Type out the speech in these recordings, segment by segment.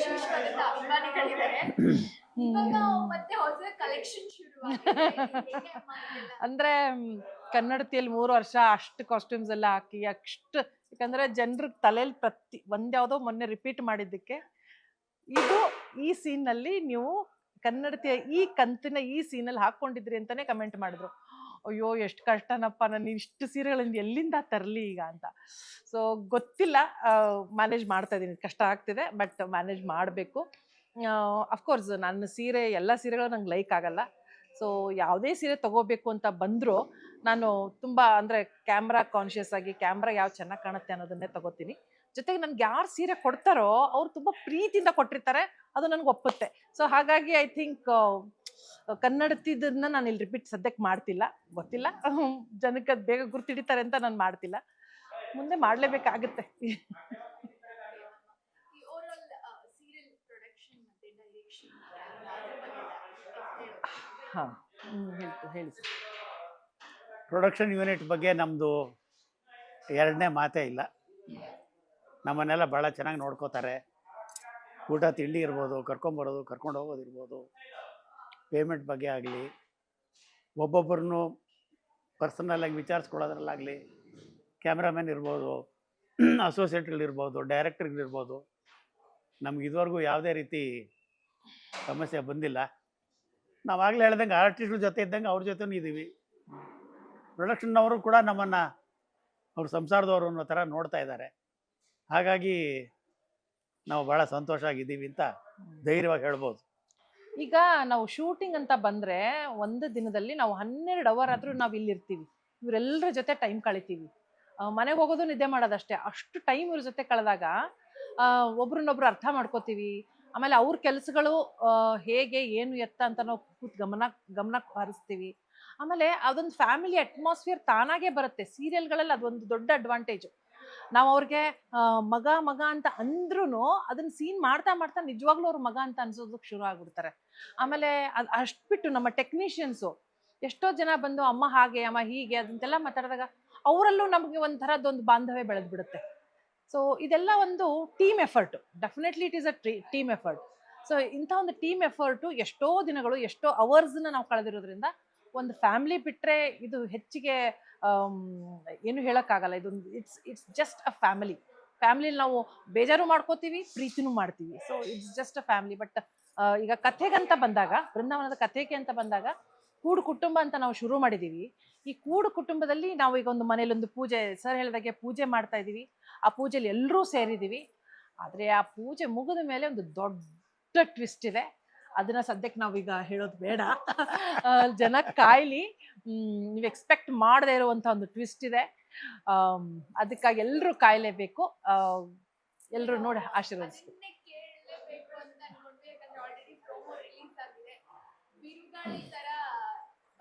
ವಿಶೇಷವಾದಂತ ಅಭಿಮಾನಿಗಳಿದ್ದಾರೆ. ಇವಾಗ ಮತ್ತೆ ಹೊಸ ಕಲೆಕ್ಷನ್ ಶುರುವಾಗಿದೆ. ಹೇಗೆ ಅಮ್ಮ ಇದೆಲ್ಲ? ಅಂದ್ರೆ ಕನ್ನಡತಿಯಲ್ಲಿ 3 ವರ್ಷ ಅಷ್ಟು ಕಾಸ್ಟ್ಯೂಮ್ಸ್ ಎಲ್ಲ ಹಾಕಿ ಅಷ್ಟು, ಯಾಕಂದ್ರೆ ಜನರ ತಲೆಯಲ್ಲಿ ಒಂದ್ಯಾವ್ದೋ ಮೊನ್ನೆ ರಿಪೀಟ್ ಮಾಡಿದ್ದಕ್ಕೆ ಇದು ಈ ಸೀನ್ ನಲ್ಲಿ ನೀವು ಕನ್ನಡತಿಯ ಈ ಕಂತಿನ ಈ ಸೀನಲ್ಲಿ ಹಾಕೊಂಡಿದ್ರಿ ಅಂತಾನೆ ಕಮೆಂಟ್ ಮಾಡಿದ್ರು. ಅಯ್ಯೋ ಎಷ್ಟು ಕಷ್ಟನಪ್ಪ, ನಾನು ಇಷ್ಟು ಸೀರೆಗಳಿಂದ ಎಲ್ಲಿಂದ ತರಲಿ ಈಗ ಅಂತ. ಸೊ ಗೊತ್ತಿಲ್ಲ, ಮ್ಯಾನೇಜ್ ಮಾಡ್ತಾ ಇದ್ದೀನಿ. ಕಷ್ಟ ಆಗ್ತಿದೆ, ಬಟ್ ಮ್ಯಾನೇಜ್ ಮಾಡಬೇಕು. ಅಫ್ಕೋರ್ಸ್ ನನ್ನ ಸೀರೆ ಎಲ್ಲ ಸೀರೆಗಳು ನಂಗೆ ಲೈಕ್ ಆಗಲ್ಲ. ಸೊ ಯಾವುದೇ ಸೀರೆ ತಗೋಬೇಕು ಅಂತ ಬಂದರೂ ನಾನು ತುಂಬ ಅಂದರೆ ಕ್ಯಾಮ್ರಾ ಕಾನ್ಷಿಯಸ್ ಆಗಿ ಕ್ಯಾಮ್ರಾ ಯಾವ ಚೆನ್ನಾಗಿ ಕಾಣುತ್ತೆ ಅನ್ನೋದನ್ನೇ ತಗೋತೀನಿ. ಜೊತೆಗೆ ನನ್ಗೆ ಯಾರು ಸೀರೆ ಕೊಡ್ತಾರೋ ಅವ್ರು ತುಂಬ ಪ್ರೀತಿಯಿಂದ ಕೊಟ್ಟಿರ್ತಾರೆ, ಅದು ನನಗೆ ಒಪ್ಪುತ್ತೆ. ಸೊ ಹಾಗಾಗಿ ಐ ಥಿಂಕ್ ಕನ್ನಡತಿದ್ದನ್ನ ನಾನು ಇಲ್ಲಿ ರಿಪೀಟ್ ಸದ್ಯಕ್ಕೆ ಮಾಡ್ತಿಲ್ಲ. ಗೊತ್ತಿಲ್ಲ, ಜನಕ್ಕೆ ಅದು ಬೇಗ ಗುರ್ತಿಡಿತಾರೆ ಅಂತ ನಾನು ಮಾಡ್ತಿಲ್ಲ. ಮುಂದೆ ಮಾಡಲೇಬೇಕಾಗುತ್ತೆ. ಈ ಓವರಾಲ್ ಸೀರಿಯಲ್ ಪ್ರೊಡಕ್ಷನ್ ಮತ್ತೆ ಡೈರೆಕ್ಷನ್ ಹಾಂ, ಹೇಳಿ ಸರ್. ಪ್ರೊಡಕ್ಷನ್ ಯೂನಿಟ್ ಬಗ್ಗೆ ನಮ್ಮದು ಎರಡನೇ ಮಾತೇ ಇಲ್ಲ. ನಮ್ಮನ್ನೆಲ್ಲ ಭಾಳ ಚೆನ್ನಾಗಿ ನೋಡ್ಕೋತಾರೆ. ಊಟ ತಿಂಡಿ ಇರ್ಬೋದು, ಕರ್ಕೊಂಬರೋದು ಕರ್ಕೊಂಡು ಹೋಗೋದು ಇರ್ಬೋದು, ಪೇಮೆಂಟ್ ಬಗ್ಗೆ ಆಗಲಿ, ಒಬ್ಬೊಬ್ಬರನ್ನು ಪರ್ಸನಲಾಗಿ ವಿಚಾರಿಸ್ಕೊಳ್ಳೋದ್ರಲ್ಲಾಗಲಿ, ಕ್ಯಾಮ್ರಾಮನ್ ಇರ್ಬೋದು, ಅಸೋಸಿಯೇಟ್ಗಳಿರ್ಬೋದು, ಡೈರೆಕ್ಟರ್ಗಳಿರ್ಬೋದು, ನಮ್ಗೆ ಇದುವರೆಗೂ ಯಾವುದೇ ರೀತಿ ಸಮಸ್ಯೆ ಬಂದಿಲ್ಲ. ನಾವಾಗಲೇ ಹೇಳ್ದಂಗೆ ಆರ್ಟಿಸ್ಟ್ಗಳ ಜೊತೆ ಇದ್ದಂಗೆ ಅವ್ರ ಜೊತೆನೂ ಇದ್ದೀವಿ. ಪ್ರೊಡಕ್ಷನ್ನವರು ಕೂಡ ನಮ್ಮನ್ನು ಅವ್ರ ಸಂಸಾರದವರು ಅನ್ನೋ ಥರ ನೋಡ್ತಾ ಇದ್ದಾರೆ. ಹಾಗಾಗಿ ನಾವು ಭಾಳ ಸಂತೋಷ ಆಗಿದ್ದೀವಿ ಅಂತ ಧೈರ್ಯವಾಗಿ ಹೇಳ್ಬೋದು. ಈಗ ನಾವು ಶೂಟಿಂಗ್ ಅಂತ ಬಂದರೆ ಒಂದು ದಿನದಲ್ಲಿ ನಾವು 12 ಅವರ್ ಆದರೂ ನಾವು ಇಲ್ಲಿರ್ತೀವಿ. ಇವರೆಲ್ಲರ ಜೊತೆ ಟೈಮ್ ಕಳಿತೀವಿ. ಮನೆಗೆ ಹೋಗೋದು ನಿದ್ದೆ ಮಾಡೋದಷ್ಟೇ. ಅಷ್ಟು ಟೈಮ್ ಇವ್ರ ಜೊತೆ ಕಳೆದಾಗ ಒಬ್ರನ್ನೊಬ್ರು ಅರ್ಥ ಮಾಡ್ಕೋತೀವಿ. ಆಮೇಲೆ ಅವ್ರ ಕೆಲಸಗಳು ಹೇಗೆ ಏನು ಎತ್ತ ಅಂತ ನಾವು ಗಮನ ಹರಿಸ್ತೀವಿ. ಆಮೇಲೆ ಅದೊಂದು ಫ್ಯಾಮಿಲಿ ಅಟ್ಮಾಸ್ಫಿಯರ್ ತಾನಾಗೇ ಬರುತ್ತೆ. ಸೀರಿಯಲ್ಗಳಲ್ಲಿ ಅದೊಂದು ದೊಡ್ಡ ಅಡ್ವಾಂಟೇಜು. ನಾವು ಅವ್ರಿಗೆ ಮಗ ಅಂತ ಅಂದ್ರೂ ಅದನ್ನ ಸೀನ್ ಮಾಡ್ತಾ ಮಾಡ್ತಾ ನಿಜವಾಗ್ಲೂ ಅವ್ರ ಮಗ ಅಂತ ಅನ್ಸೋದಕ್ಕೆ ಶುರು ಆಗ್ಬಿಡ್ತಾರೆ. ಆಮೇಲೆ ಅಷ್ಟು ಬಿಟ್ಟು ನಮ್ಮ ಟೆಕ್ನಿಷಿಯನ್ಸು ಎಷ್ಟೋ ಜನ ಬಂದು ಅಮ್ಮ ಹಾಗೆ ಅಮ್ಮ ಹೀಗೆ ಅದಂತೆಲ್ಲ ಮಾತಾಡಿದಾಗ ಅವರಲ್ಲೂ ನಮಗೆ ಒಂಥರದ್ದೊಂದು ಬಾಂಧವ್ಯ ಬೆಳೆದ್ಬಿಡುತ್ತೆ. ಸೊ ಇದೆಲ್ಲ ಒಂದು team effort. Definitely it is a team effort. So ಇಂಥ ಒಂದು ಟೀಮ್ ಎಫರ್ಟು ಎಷ್ಟೋ ದಿನಗಳು ಎಷ್ಟೋ ಅವರ್ಸ್ನ ನಾವು ಕಳೆದಿರೋದ್ರಿಂದ ಒಂದು ಫ್ಯಾಮಿಲಿ ಬಿಟ್ಟರೆ ಇದು ಹೆಚ್ಚಿಗೆ ಏನು ಹೇಳೋಕ್ಕಾಗಲ್ಲ. ಇದೊಂದು ಇಟ್ಸ್ ಜಸ್ಟ್ ಅ ಫ್ಯಾಮಿಲಿ ನಾವು ಬೇಜಾರು ಮಾಡ್ಕೋತೀವಿ, ಪ್ರೀತಿನೂ ಮಾಡ್ತೀವಿ. So it's just a family. But ಈಗ ಕಥೆಗಂತ ಬಂದಾಗ, ಬೃಂದಾವನದ ಕಥೆಗೆ ಅಂತ ಬಂದಾಗ ಕೂಡು ಕುಟುಂಬ ಅಂತ ನಾವು ಶುರು ಮಾಡಿದ್ದೀವಿ. ಈ ಕೂಡು ಕುಟುಂಬದಲ್ಲಿ ನಾವು ಈಗ ಒಂದು ಮನೇಲಿ ಒಂದು ಪೂಜೆ, ಸರ್ ಹೇಳಿದಾಗೆ ಪೂಜೆ ಮಾಡ್ತಾ ಇದ್ದೀವಿ. ಆ ಪೂಜೆಯಲ್ಲಿ ಎಲ್ಲರೂ ಸೇರಿದ್ದೀವಿ. ಆದರೆ ಆ ಪೂಜೆ ಮುಗಿದ ಮೇಲೆ ಒಂದು ದೊಡ್ಡ ಟ್ವಿಸ್ಟ್ ಇದೆ. ಅದನ್ನ ಸದ್ಯಕ್ಕೆ ನಾವೀಗ ಹೇಳೋದು ಬೇಡ. ಜನ ಕಾಯ್ಲಿ. ನೀವು ಎಕ್ಸ್ಪೆಕ್ಟ್ ಮಾಡದೇ ಇರುವಂಥ ಒಂದು ಟ್ವಿಸ್ಟ್ ಇದೆ. ಅದಕ್ಕಾಗಿ ಎಲ್ಲರೂ ಕಾಯಲೇಬೇಕು. ಎಲ್ಲರೂ ನೋಡಿ ಆಶೀರ್ವದಿಸ್ಬೇಕು. ಕೇಳಲೇಬೇಕು ಅಂತ ಅನ್ಕೊಂಡ್ವಿ. ಯಾಕಂದ್ರೆ ಆಲ್ರೆಡಿ ಪ್ರೋಮೋ ರಿಲೀಸ್ ಆಗಿದೆ. ಬಿರುಗಾಳಿ ತರ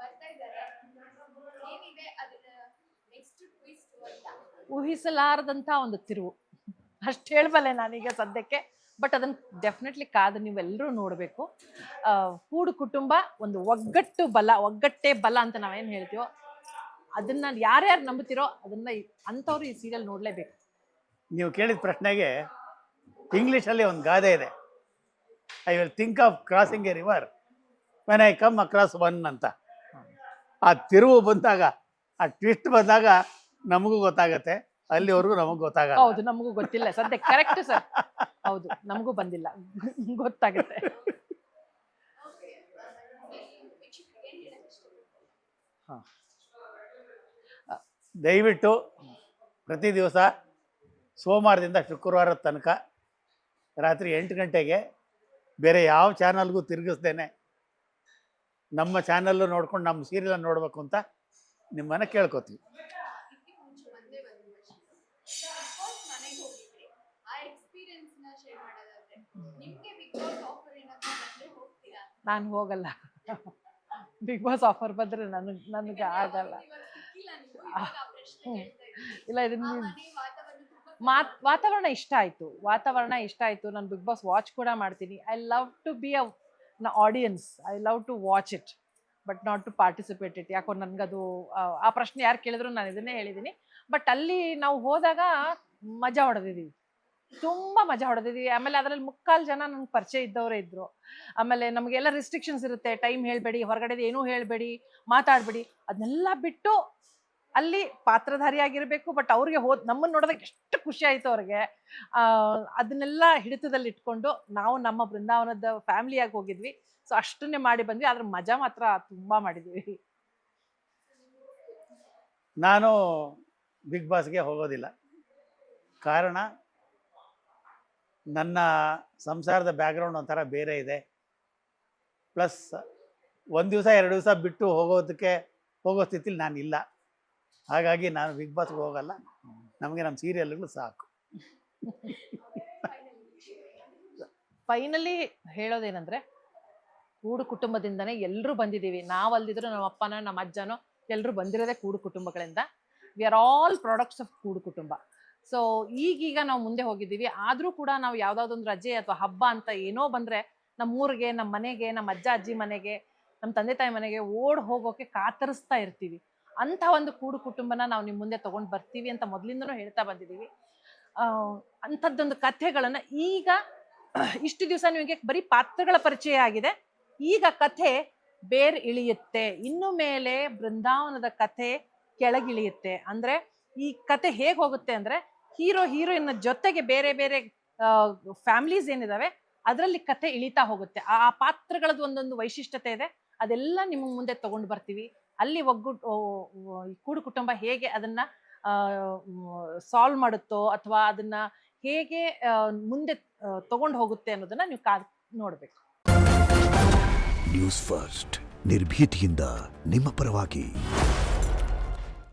ಬರ್ತಾ ಇದ್ದಾರೆ. ಏನಿದೆ ಅದನ್ನ ನೆಕ್ಸ್ಟ್ ಟ್ವಿಸ್ಟ್ ಅಂತ ಊಹಿಸಲಾರದಂಥ ಒಂದು ತಿರುವು, ಅಷ್ಟು ಹೇಳಬಲ್ಲೆ ನಾನೀಗ ಸದ್ಯಕ್ಕೆ. ಬಟ್ ಅದನ್ನು ಡೆಫಿನೆಟ್ಲಿ ಕಾದು ನೀವೆಲ್ಲರೂ ನೋಡಬೇಕು. ಕೂಡು ಕುಟುಂಬ ಒಂದು ಒಗ್ಗಟ್ಟೇ ಬಲ ಅಂತ ನಾವೇನು ಹೇಳ್ತೀವೋ ಅದನ್ನ ಯಾರ್ಯಾರು ನಂಬುತ್ತೀರೋ ಅದನ್ನ ಅಂಥವ್ರು ಈ ಸೀರಿಯಲ್ ನೋಡಲೇಬೇಕು. ನೀವು ಕೇಳಿದ ಪ್ರಶ್ನೆಗೆ ಇಂಗ್ಲೀಷಲ್ಲಿ ಒಂದು ಗಾದೆ ಇದೆ, I will think of crossing A river when I come across one ಅಂತ. ಆ ತಿರುವು ಬಂದಾಗ, ಆ ಟ್ವಿಸ್ಟ್ ಬಂದಾಗ ನಮಗೂ ಗೊತ್ತಾಗತ್ತೆ, ಅಲ್ಲಿವರೆಗೂ ನಮಗೆ ಗೊತ್ತಾಗಲ್ಲ. ಹೌದು, ನಮಗೂ ಗೊತ್ತಿಲ್ಲ ಸದ್ಯ. ಕರೆಕ್ಟ್ ಸರ್, ಹೌದು, ನಮಗೂ ಬಂದಿಲ್ಲ, ಗೊತ್ತಾಗುತ್ತೆ. ದಯವಿಟ್ಟು ಪ್ರತಿ ದಿವಸ ಸೋಮವಾರದಿಂದ ಶುಕ್ರವಾರದ ತನಕ ರಾತ್ರಿ 8 ಗಂಟೆಗೆ ಬೇರೆ ಯಾವ ಚಾನಲ್ಗೂ ತಿರುಗಿಸ್ದೇನೆ ನಮ್ಮ ಚಾನಲ್ಲು ನೋಡ್ಕೊಂಡು ನಮ್ಮ ಸೀರಿಯಲ್ ನೋಡಬೇಕು ಅಂತ ನಿಮ್ಮನ್ನು ಕೇಳ್ಕೊತೀವಿ. ನಾನು ಹೋಗಲ್ಲ. ಬಿಗ್ ಬಾಸ್ ಆಫರ್ ಬಂದರೆ ನನಗೆ ಆಗಲ್ಲ. ಇಲ್ಲ, ಇದನ್ನ ವಾತಾವರಣ ಇಷ್ಟ ಆಯಿತು. ನಾನು ಬಿಗ್ ಬಾಸ್ ವಾಚ್ ಕೂಡ ಮಾಡ್ತೀನಿ. I love to be a audience. I love to watch it, but not to participate it. ಯಾಕೋ ನನಗದು ಆ ಪ್ರಶ್ನೆ ಯಾರು ಕೇಳಿದ್ರು ನಾನು ಇದನ್ನೇ ಹೇಳಿದ್ದೀನಿ. ಬಟ್ ಅಲ್ಲಿ ನಾವು ಹೋದಾಗ ಮಜಾ ಹೊಡೆದಿದ್ದೀವಿ. ತುಂಬಾ ಮಜಾ ಹೊಡೆದಿದ್ವಿ. ಆಮೇಲೆ ಅದ್ರಲ್ಲಿ ಮುಕ್ಕಾಲು ಜನ ನನ್ಗೆ ಪರಿಚಯ ಇದ್ದವರೇ ಇದ್ರು. ಆಮೇಲೆ ನಮಗೆಲ್ಲ ರಿಸ್ಟ್ರಿಕ್ಷನ್ಸ್ ಇರುತ್ತೆ, ಟೈಮ್ ಹೇಳ್ಬೇಡಿ, ಹೊರಗಡೆ ಏನೂ ಹೇಳ್ಬೇಡಿ, ಮಾತಾಡ್ಬೇಡಿ, ಅದನ್ನೆಲ್ಲ ಬಿಟ್ಟು ಅಲ್ಲಿ ಪಾತ್ರಧಾರಿಯಾಗಿರ್ಬೇಕು. ಬಟ್ ಅವ್ರಿಗೆ ನಮ್ಮನ್ನ ನೋಡೋದಕ್ಕೆ ಎಷ್ಟು ಖುಷಿ ಆಯ್ತು ಅವ್ರಿಗೆ. ಅದನ್ನೆಲ್ಲ ಹಿಡಿತದಲ್ಲಿ ಇಟ್ಕೊಂಡು ನಾವು ನಮ್ಮ ಬೃಂದಾವನದ ಫ್ಯಾಮಿಲಿಯಾಗಿ ಹೋಗಿದ್ವಿ. ಸೊ ಅಷ್ಟನ್ನೇ ಮಾಡಿ ಬಂದ್ವಿ. ಅದ್ರ ಮಜಾ ಮಾತ್ರ ತುಂಬಾ ಮಾಡಿದ್ವಿ. ನಾನು ಬಿಗ್ ಬಾಸ್ಗೆ ಹೋಗೋದಿಲ್ಲ. ಕಾರಣ ನನ್ನ ಸಂಸಾರದ ಬ್ಯಾಕ್ಗ್ರೌಂಡ್ ಒಂಥರ ಬೇರೆ ಇದೆ. ಪ್ಲಸ್ 1 ದಿವಸ 2 ದಿವಸ ಬಿಟ್ಟು ಹೋಗೋ ಸ್ಥಿತಿಲಿ ನಾನಿಲ್ಲ. ಹಾಗಾಗಿ ನಾನು ಬಿಗ್ ಬಾಸ್ಗೆ ಹೋಗಲ್ಲ. ನಮಗೆ ನಮ್ಮ ಸೀರಿಯಲ್ಗಳು ಸಾಕು. ಫೈನಲಿ ಹೇಳೋದೇನಂದ್ರೆ, ಕೂಡು ಕುಟುಂಬದಿಂದನೇ ಎಲ್ಲರೂ ಬಂದಿದ್ದೀವಿ. ನಾವಲ್ದಿದ್ರು ನಮ್ಮ ಅಪ್ಪನ ನಮ್ಮ ಅಜ್ಜನೋ ಎಲ್ಲರೂ ಬಂದಿರೋದೇ ಕೂಡು ಕುಟುಂಬಗಳಿಂದ. We are all products of ಕೂಡು ಕುಟುಂಬ. ಸೊ ಈಗೀಗ ನಾವು ಮುಂದೆ ಹೋಗಿದ್ದೀವಿ. ಆದರೂ ಕೂಡ ನಾವು ಯಾವುದಾದೊಂದು ರಜೆ ಅಥವಾ ಹಬ್ಬ ಅಂತ ಏನೋ ಬಂದರೆ ನಮ್ಮೂರಿಗೆ, ನಮ್ಮ ಮನೆಗೆ, ನಮ್ಮ ಅಜ್ಜ ಅಜ್ಜಿ ಮನೆಗೆ, ನಮ್ಮ ತಂದೆ ತಾಯಿ ಮನೆಗೆ ಹೋಗೋಕೆ ಕಾತರಿಸ್ತಾ ಇರ್ತೀವಿ. ಅಂಥ ಒಂದು ಕೂಡು ಕುಟುಂಬನ ನಾವು ನಿಮ್ಮ ಮುಂದೆ ತೊಗೊಂಡು ಬರ್ತೀವಿ ಅಂತ ಮೊದಲಿಂದನೂ ಹೇಳ್ತಾ ಬಂದಿದ್ದೀವಿ. ಅಂಥದ್ದೊಂದು ಕಥೆಗಳನ್ನು ಈಗ ಇಷ್ಟು ದಿವಸ ನಿಮಗೆ ಬರೀ ಪಾತ್ರಗಳ ಪರಿಚಯ ಆಗಿದೆ. ಈಗ ಕಥೆ ಬೇರ್ ಇಳಿಯುತ್ತೆ. ಇನ್ನು ಮೇಲೆ ಬೃಂದಾವನದ ಕಥೆ ಕೆಳಗಿಳಿಯುತ್ತೆ. ಅಂದರೆ ಈ ಕತೆ ಹೇಗೆ ಹೋಗುತ್ತೆ ಅಂದರೆ, ಹೀರೋ ಹೀರೋಯಿನ್ ಜೊತೆಗೆ ಬೇರೆ ಬೇರೆ ಫ್ಯಾಮಿಲೀಸ್ ಏನಿದಾವೆ ಅದರಲ್ಲಿ ಕತೆ ಇಳಿತಾ ಹೋಗುತ್ತೆ. ಆ ಪಾತ್ರಗಳದ್ದು ಒಂದೊಂದು ವೈಶಿಷ್ಟ್ಯತೆ ಇದೆ. ಅದೆಲ್ಲ ನಿಮ್ಮ ಮುಂದೆ ತಗೊಂಡು ಬರ್ತೀವಿ. ಅಲ್ಲಿ ಕೂಡು ಕುಟುಂಬ ಹೇಗೆ ಅದನ್ನ ಸಾಲ್ವ್ ಮಾಡುತ್ತೋ ಅಥವಾ ಅದನ್ನ ಹೇಗೆ ಮುಂದೆ ತಗೊಂಡು ಹೋಗುತ್ತೆ ಅನ್ನೋದನ್ನ ನೀವು ನೋಡ್ಬೇಕು. ನ್ಯೂಸ್ ಫಸ್ಟ್, ನಿರ್ಭೀತಿಯಿಂದ ನಿಮ್ಮ ಪರವಾಗಿ.